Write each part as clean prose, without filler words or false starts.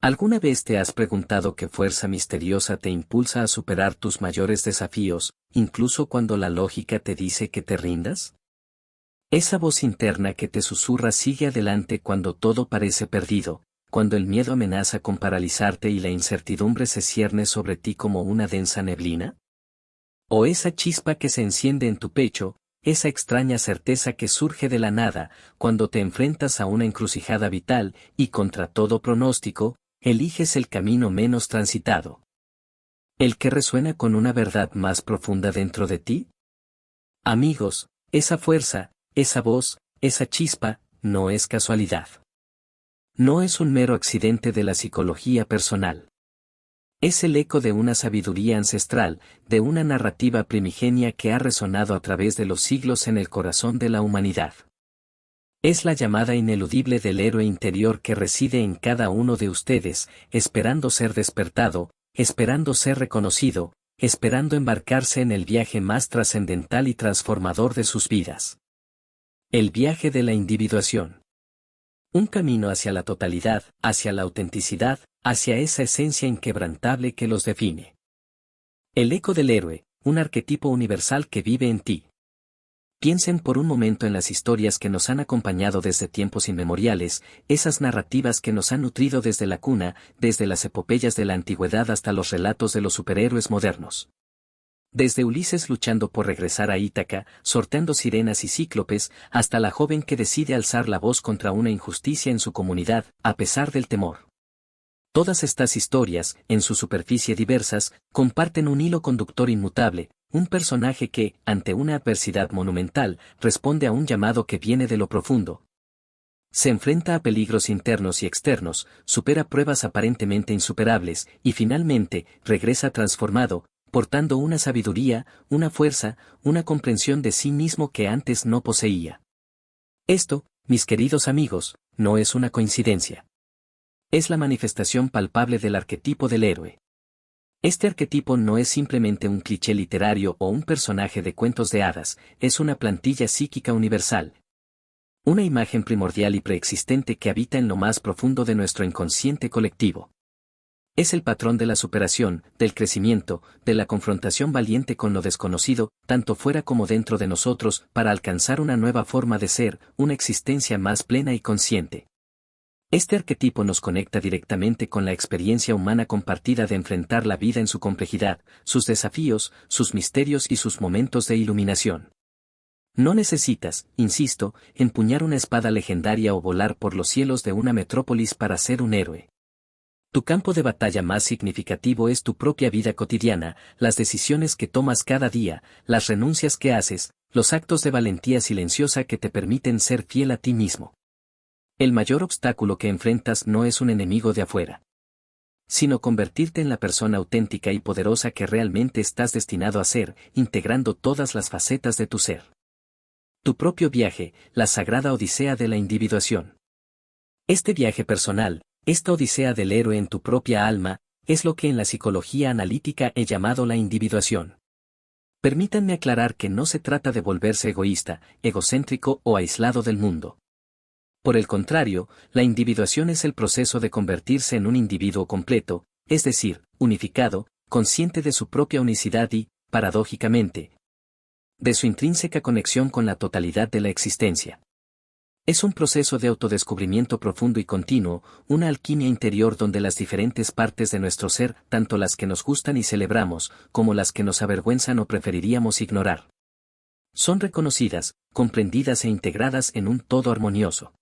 ¿Alguna vez te has preguntado qué fuerza misteriosa te impulsa a superar tus mayores desafíos, incluso cuando la lógica te dice que te rindas? Esa voz interna que te susurra sigue adelante cuando todo parece perdido, cuando el miedo amenaza con paralizarte y la incertidumbre se cierne sobre ti como una densa neblina. O esa chispa que se enciende en tu pecho, esa extraña certeza que surge de la nada, cuando te enfrentas a una encrucijada vital y contra todo pronóstico, eliges el camino menos transitado. ¿El que resuena con una verdad más profunda dentro de ti? Amigos, esa fuerza, esa voz, esa chispa, no es casualidad. No es un mero accidente de la psicología personal. Es el eco de una sabiduría ancestral, de una narrativa primigenia que ha resonado a través de los siglos en el corazón de la humanidad. Es la llamada ineludible del héroe interior que reside en cada uno de ustedes, esperando ser despertado, esperando ser reconocido, esperando embarcarse en el viaje más trascendental y transformador de sus vidas. El viaje de la individuación. Un camino hacia la totalidad, hacia la autenticidad, hacia esa esencia inquebrantable que los define. El eco del héroe, un arquetipo universal que vive en ti. Piensen por un momento en las historias que nos han acompañado desde tiempos inmemoriales, esas narrativas que nos han nutrido desde la cuna, desde las epopeyas de la antigüedad hasta los relatos de los superhéroes modernos. Desde Ulises luchando por regresar a Ítaca, sorteando sirenas y cíclopes, hasta la joven que decide alzar la voz contra una injusticia en su comunidad, a pesar del temor. Todas estas historias, en su superficie diversas, comparten un hilo conductor inmutable, un personaje que, ante una adversidad monumental, responde a un llamado que viene de lo profundo. Se enfrenta a peligros internos y externos, supera pruebas aparentemente insuperables, y finalmente, regresa transformado, portando una sabiduría, una fuerza, una comprensión de sí mismo que antes no poseía. Esto, mis queridos amigos, no es una coincidencia. Es la manifestación palpable del arquetipo del héroe. Este arquetipo no es simplemente un cliché literario o un personaje de cuentos de hadas, es una plantilla psíquica universal. Una imagen primordial y preexistente que habita en lo más profundo de nuestro inconsciente colectivo. Es el patrón de la superación, del crecimiento, de la confrontación valiente con lo desconocido, tanto fuera como dentro de nosotros, para alcanzar una nueva forma de ser, una existencia más plena y consciente. Este arquetipo nos conecta directamente con la experiencia humana compartida de enfrentar la vida en su complejidad, sus desafíos, sus misterios y sus momentos de iluminación. No necesitas, insisto, empuñar una espada legendaria o volar por los cielos de una metrópolis para ser un héroe. Tu campo de batalla más significativo es tu propia vida cotidiana, las decisiones que tomas cada día, las renuncias que haces, los actos de valentía silenciosa que te permiten ser fiel a ti mismo. El mayor obstáculo que enfrentas no es un enemigo de afuera, sino convertirte en la persona auténtica y poderosa que realmente estás destinado a ser, integrando todas las facetas de tu ser. Tu propio viaje, la sagrada odisea de la individuación. Este viaje personal, esta odisea del héroe en tu propia alma, es lo que en la psicología analítica he llamado la individuación. Permítanme aclarar que no se trata de volverse egoísta, egocéntrico o aislado del mundo. Por el contrario, la individuación es el proceso de convertirse en un individuo completo, es decir, unificado, consciente de su propia unicidad y, paradójicamente, de su intrínseca conexión con la totalidad de la existencia. Es un proceso de autodescubrimiento profundo y continuo, una alquimia interior donde las diferentes partes de nuestro ser, tanto las que nos gustan y celebramos, como las que nos avergüenzan o preferiríamos ignorar, son reconocidas, comprendidas e integradas en un todo armonioso.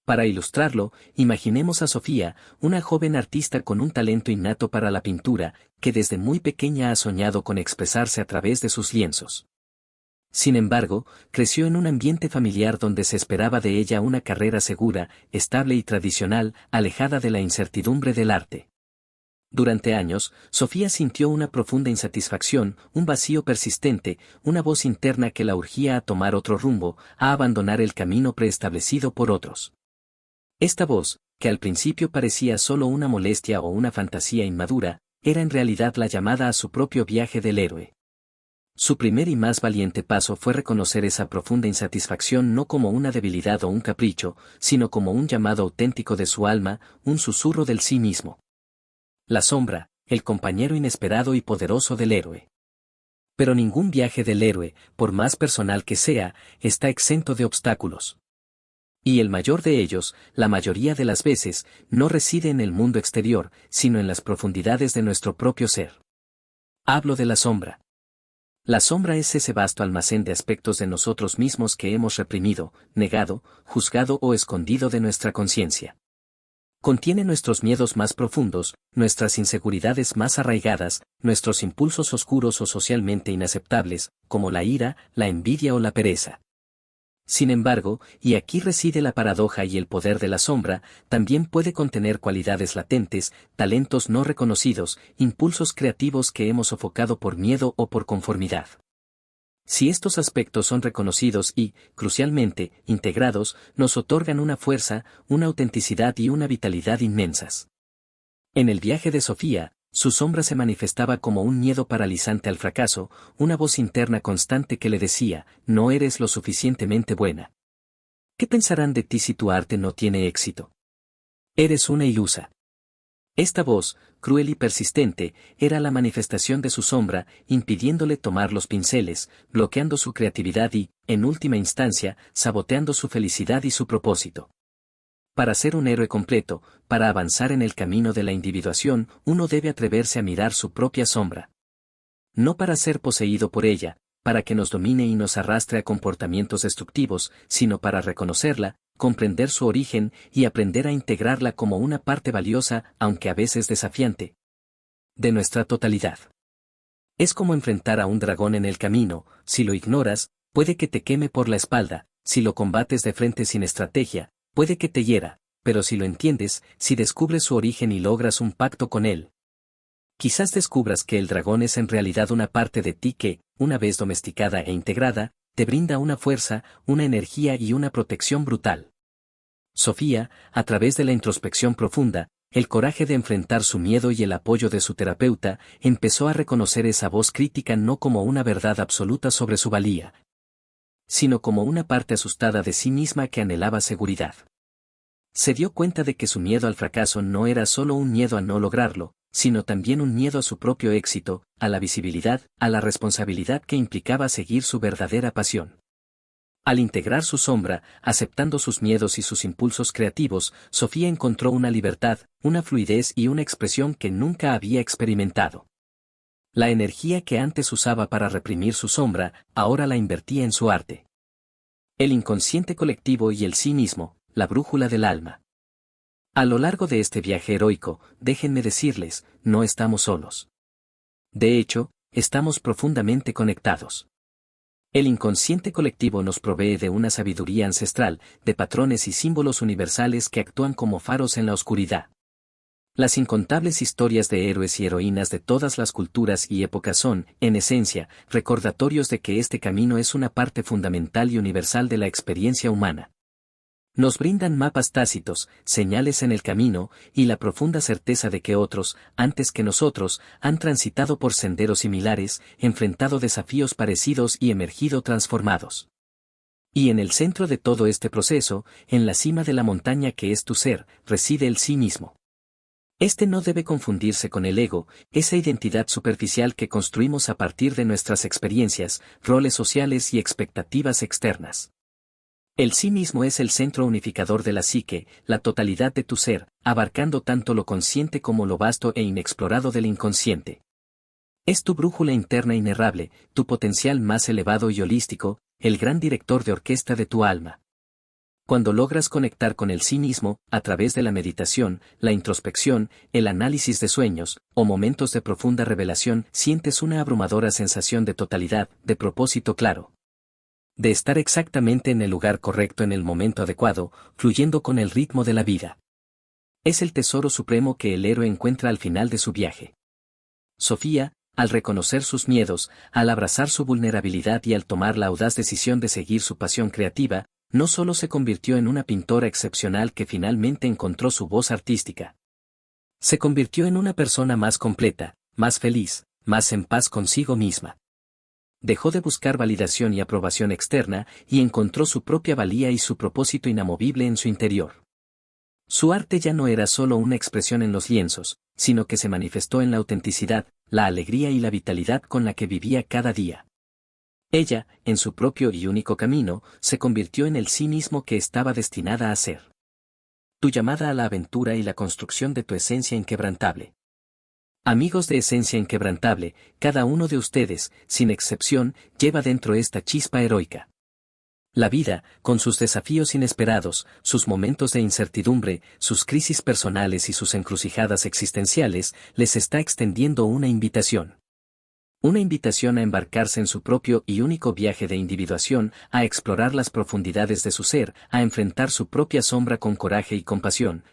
Para ilustrarlo, imaginemos a Sofía, una joven artista con un talento innato para la pintura, que desde muy pequeña ha soñado con expresarse a través de sus lienzos. Sin embargo, creció en un ambiente familiar donde se esperaba de ella una carrera segura, estable y tradicional, alejada de la incertidumbre del arte. Durante años, Sofía sintió una profunda insatisfacción, un vacío persistente, una voz interna que la urgía a tomar otro rumbo, a abandonar el camino preestablecido por otros. Esta voz, que al principio parecía solo una molestia o una fantasía inmadura, era en realidad la llamada a su propio viaje del héroe. Su primer y más valiente paso fue reconocer esa profunda insatisfacción no como una debilidad o un capricho, sino como un llamado auténtico de su alma, un susurro del sí mismo. La sombra, el compañero inesperado y poderoso del héroe. Pero ningún viaje del héroe, por más personal que sea, está exento de obstáculos. Y el mayor de ellos, la mayoría de las veces, no reside en el mundo exterior, sino en las profundidades de nuestro propio ser. Hablo de la sombra. La sombra es ese vasto almacén de aspectos de nosotros mismos que hemos reprimido, negado, juzgado o escondido de nuestra conciencia. Contiene nuestros miedos más profundos, nuestras inseguridades más arraigadas, nuestros impulsos oscuros o socialmente inaceptables, como la ira, la envidia o la pereza. Sin embargo, y aquí reside la paradoja y el poder de la sombra, también puede contener cualidades latentes, talentos no reconocidos, impulsos creativos que hemos sofocado por miedo o por conformidad. Si estos aspectos son reconocidos y, crucialmente, integrados, nos otorgan una fuerza, una autenticidad y una vitalidad inmensas. En el viaje de Sofía, su sombra se manifestaba como un miedo paralizante al fracaso, una voz interna constante que le decía, no eres lo suficientemente buena. ¿Qué pensarán de ti si tu arte no tiene éxito? Eres una ilusa. Esta voz, cruel y persistente, era la manifestación de su sombra, impidiéndole tomar los pinceles, bloqueando su creatividad y, en última instancia, saboteando su felicidad y su propósito. Para ser un héroe completo, para avanzar en el camino de la individuación, uno debe atreverse a mirar su propia sombra. No para ser poseído por ella, para que nos domine y nos arrastre a comportamientos destructivos, sino para reconocerla, comprender su origen y aprender a integrarla como una parte valiosa, aunque a veces desafiante, de nuestra totalidad. Es como enfrentar a un dragón en el camino, si lo ignoras, puede que te queme por la espalda, si lo combates de frente sin estrategia, puede que te hiera, pero si lo entiendes, si descubres su origen y logras un pacto con él, quizás descubras que el dragón es en realidad una parte de ti que, una vez domesticada e integrada, te brinda una fuerza, una energía y una protección brutal. Sofía, a través de la introspección profunda, el coraje de enfrentar su miedo y el apoyo de su terapeuta, empezó a reconocer esa voz crítica no como una verdad absoluta sobre su valía, sino como una parte asustada de sí misma que anhelaba seguridad. Se dio cuenta de que su miedo al fracaso no era solo un miedo a no lograrlo, sino también un miedo a su propio éxito, a la visibilidad, a la responsabilidad que implicaba seguir su verdadera pasión. Al integrar su sombra, aceptando sus miedos y sus impulsos creativos, Sofía encontró una libertad, una fluidez y una expresión que nunca había experimentado. La energía que antes usaba para reprimir su sombra, ahora la invertía en su arte. El inconsciente colectivo y el sí mismo, la brújula del alma. A lo largo de este viaje heroico, déjenme decirles, no estamos solos. De hecho, estamos profundamente conectados. El inconsciente colectivo nos provee de una sabiduría ancestral, de patrones y símbolos universales que actúan como faros en la oscuridad. Las incontables historias de héroes y heroínas de todas las culturas y épocas son, en esencia, recordatorios de que este camino es una parte fundamental y universal de la experiencia humana. Nos brindan mapas tácitos, señales en el camino, y la profunda certeza de que otros, antes que nosotros, han transitado por senderos similares, enfrentado desafíos parecidos y emergido transformados. Y en el centro de todo este proceso, en la cima de la montaña que es tu ser, reside el sí mismo. Este no debe confundirse con el ego, esa identidad superficial que construimos a partir de nuestras experiencias, roles sociales y expectativas externas. El sí mismo es el centro unificador de la psique, la totalidad de tu ser, abarcando tanto lo consciente como lo vasto e inexplorado del inconsciente. Es tu brújula interna inerrable, tu potencial más elevado y holístico, el gran director de orquesta de tu alma. Cuando logras conectar con el sí mismo, a través de la meditación, la introspección, el análisis de sueños, o momentos de profunda revelación, sientes una abrumadora sensación de totalidad, de propósito claro. De estar exactamente en el lugar correcto en el momento adecuado, fluyendo con el ritmo de la vida. Es el tesoro supremo que el héroe encuentra al final de su viaje. Sofía, al reconocer sus miedos, al abrazar su vulnerabilidad y al tomar la audaz decisión de seguir su pasión creativa, no solo se convirtió en una pintora excepcional que finalmente encontró su voz artística. Se convirtió en una persona más completa, más feliz, más en paz consigo misma. dejó de buscar validación y aprobación externa y encontró su propia valía y su propósito inamovible en su interior. Su arte ya no era solo una expresión en los lienzos, sino que se manifestó en la autenticidad, la alegría y la vitalidad con la que vivía cada día. Ella, en su propio y único camino, se convirtió en el sí mismo que estaba destinada a ser. Tu llamada a la aventura y la construcción de tu esencia inquebrantable. Amigos de Esencia Inquebrantable, cada uno de ustedes, sin excepción, lleva dentro esta chispa heroica. La vida, con sus desafíos inesperados, sus momentos de incertidumbre, sus crisis personales y sus encrucijadas existenciales, les está extendiendo una invitación. Una invitación a embarcarse en su propio y único viaje de individuación, a explorar las profundidades de su ser, a enfrentar su propia sombra con coraje y compasión,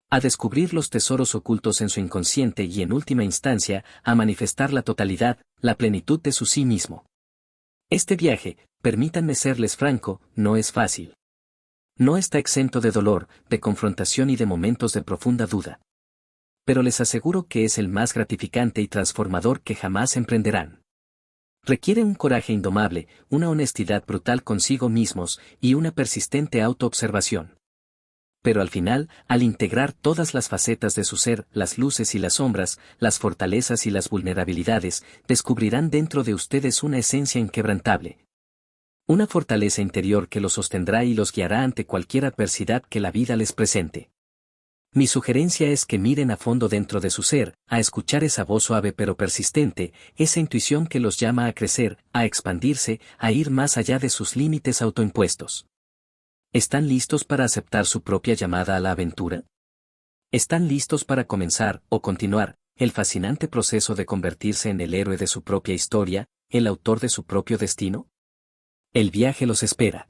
a descubrir los tesoros ocultos en su inconsciente y en última instancia, a manifestar la totalidad, la plenitud de su sí mismo. Este viaje, permítanme serles franco, no es fácil. No está exento de dolor, de confrontación y de momentos de profunda duda. Pero les aseguro que es el más gratificante y transformador que jamás emprenderán. Requiere un coraje indomable, una honestidad brutal consigo mismos y una persistente autoobservación. Pero al final, al integrar todas las facetas de su ser, las luces y las sombras, las fortalezas y las vulnerabilidades, descubrirán dentro de ustedes una esencia inquebrantable. Una fortaleza interior que los sostendrá y los guiará ante cualquier adversidad que la vida les presente. Mi sugerencia es que miren a fondo dentro de su ser, a escuchar esa voz suave pero persistente, esa intuición que los llama a crecer, a expandirse, a ir más allá de sus límites autoimpuestos. ¿Están listos para aceptar su propia llamada a la aventura? ¿Están listos para comenzar, o continuar, el fascinante proceso de convertirse en el héroe de su propia historia, el autor de su propio destino? El viaje los espera.